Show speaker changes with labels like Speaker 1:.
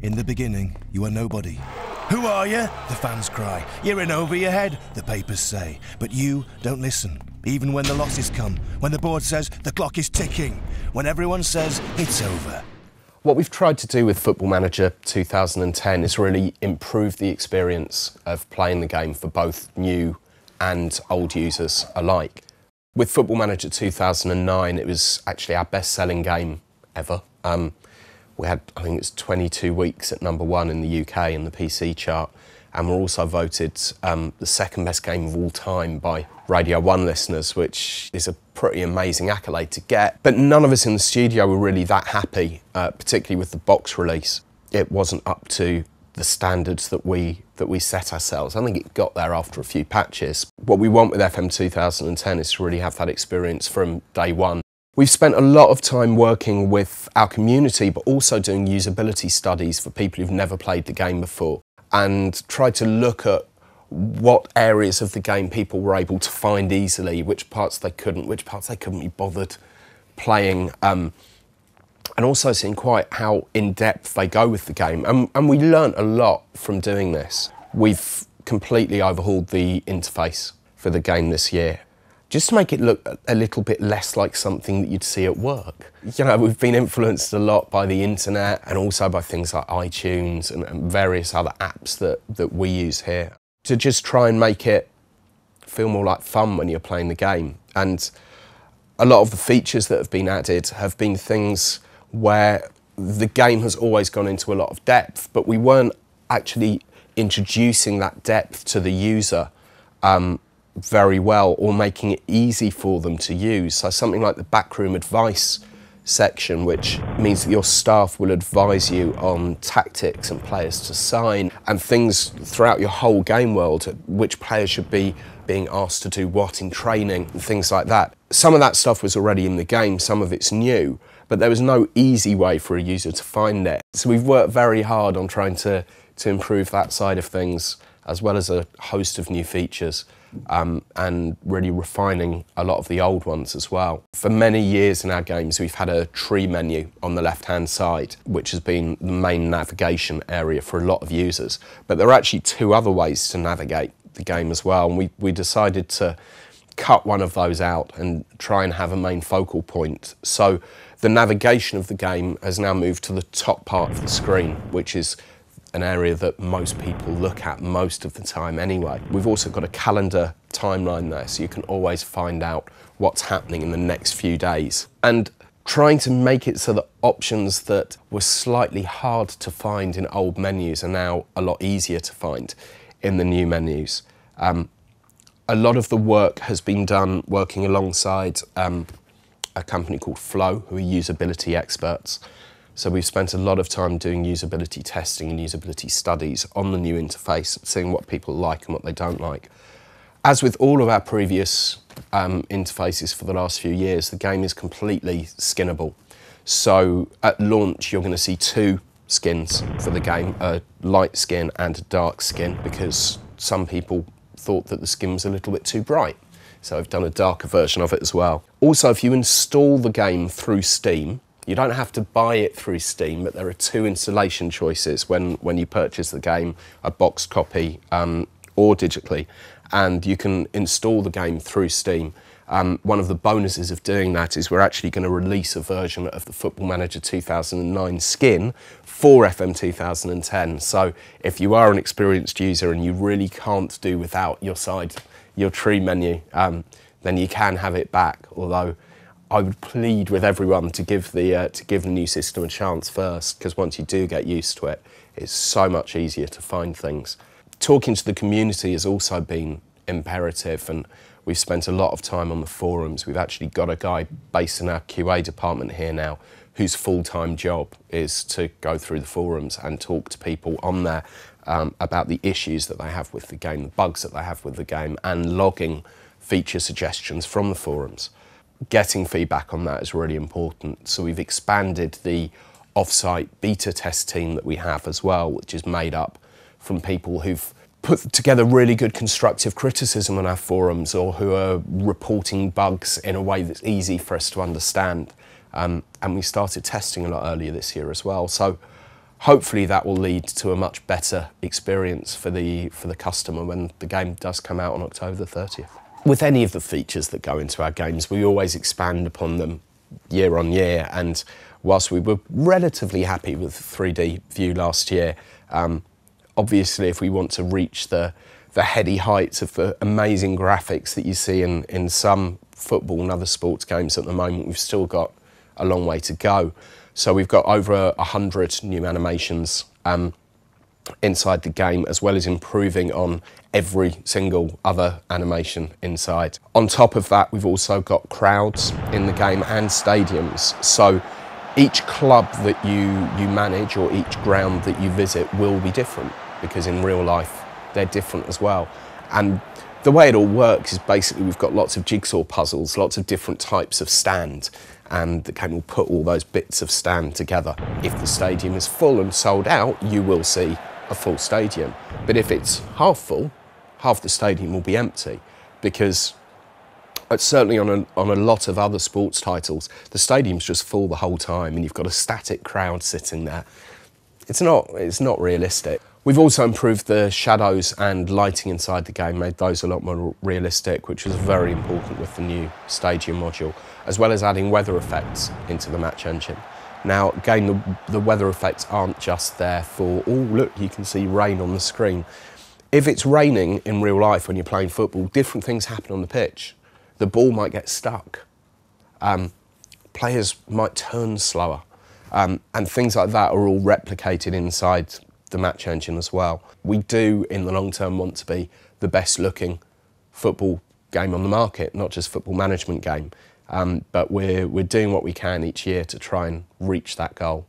Speaker 1: In the beginning, you were nobody. Who are you? The fans cry. You're in over your head, the papers say. But you don't listen, even when the losses come, when the board says the clock is ticking, when everyone says it's over.
Speaker 2: What we've tried to do with Football Manager 2010 is really improve the experience of playing the game for both new and old users alike. With Football Manager 2009, it was actually our best-selling game ever. We had, I think it's 22 weeks at #1 in the UK in the PC chart, and we're also voted the second best game of all time by Radio 1 listeners, which is a pretty amazing accolade to get. But none of us in the studio were really that happy, particularly with the box release. It wasn't up to the standards that we set ourselves. I think it got there after a few patches. What we want with FM 2010 is to really have that experience from day one. We've spent a lot of time working with our community, but also doing usability studies for people who've never played the game before, and tried to look at what areas of the game people were able to find easily, which parts they couldn't be bothered playing, and also seeing quite how in-depth they go with the game. And we learnt a lot from doing this. We've completely overhauled the interface for the game this year, just to make it look a little bit less like something that you'd see at work. You know, we've been influenced a lot by the internet and also by things like iTunes and various other apps that we use here, to just try and make it feel more like fun when you're playing the game. And a lot of the features that have been added have been things where the game has always gone into a lot of depth, but we weren't actually introducing that depth to the user very well, or making it easy for them to use. So something like the backroom advice section, which means that your staff will advise you on tactics and players to sign and things throughout your whole game world, which players should be being asked to do what in training and things like that. Some of that stuff was already in the game, some of it's new, but there was no easy way for a user to find it. So we've worked very hard on trying to improve that side of things, as well as a host of new features. And really refining a lot of the old ones as well. For many years in our games, we've had a tree menu on the left-hand side, which has been the main navigation area for a lot of users. But there are actually two other ways to navigate the game as well, and we decided to cut one of those out and try and have a main focal point. So the navigation of the game has now moved to the top part of the screen, which is an area that most people look at most of the time anyway. We've also got a calendar timeline there, so you can always find out what's happening in the next few days. And trying to make it so that options that were slightly hard to find in old menus are now a lot easier to find in the new menus. A lot of the work has been done working alongside a company called Flow, who are usability experts. So we've spent a lot of time doing usability testing and usability studies on the new interface, seeing what people like and what they don't like. As with all of our previous interfaces for the last few years, the game is completely skinnable. So at launch, you're going to see two skins for the game, a light skin and a dark skin, because some people thought that the skin was a little bit too bright. So I've done a darker version of it as well. Also, if you install the game through Steam, you don't have to buy it through Steam, but there are two installation choices when you purchase the game, a boxed copy or digitally, and you can install the game through Steam. One of the bonuses of doing that is we're actually going to release a version of the Football Manager 2009 skin for FM 2010. So if you are an experienced user and you really can't do without your tree menu, then you can have it back, although I would plead with everyone to give the new system a chance first, because once you do get used to it, it's so much easier to find things. Talking to the community has also been imperative, and we've spent a lot of time on the forums. We've actually got a guy based in our QA department here now whose full-time job is to go through the forums and talk to people on there about the issues that they have with the game, the bugs that they have with the game, and logging feature suggestions from the forums. Getting feedback on that is really important. So we've expanded the off-site beta test team that we have as well, which is made up from people who've put together really good constructive criticism on our forums, or who are reporting bugs in a way that's easy for us to understand. And we started testing a lot earlier this year as well. So hopefully that will lead to a much better experience for the customer when the game does come out on October the 30th. With any of the features that go into our games, we always expand upon them year on year, and whilst we were relatively happy with 3D view last year, obviously if we want to reach the heady heights of the amazing graphics that you see in some football and other sports games at the moment, we've still got a long way to go. So we've got over 100 new animations inside the game, as well as improving on every single other animation inside. On top of that, we've also got crowds in the game and stadiums. So each club that you manage or each ground that you visit will be different, because in real life they're different as well. And the way it all works is basically we've got lots of jigsaw puzzles, lots of different types of stand, and the game will put all those bits of stand together. If the stadium is full and sold out, you will see a full stadium. But if it's half full, half the stadium will be empty, because certainly on a lot of other sports titles, the stadium's just full the whole time and you've got a static crowd sitting there. It's not realistic. We've also improved the shadows and lighting inside the game, made those a lot more realistic, which was very important with the new stadium module, as well as adding weather effects into the match engine. Now, again, the weather effects aren't just there for, oh, look, you can see rain on the screen. If it's raining in real life when you're playing football, different things happen on the pitch. The ball might get stuck. Players might turn slower. And things like that are all replicated inside the match engine as well. We do, in the long term, want to be the best looking football game on the market, not just football management game. But we're doing what we can each year to try and reach that goal.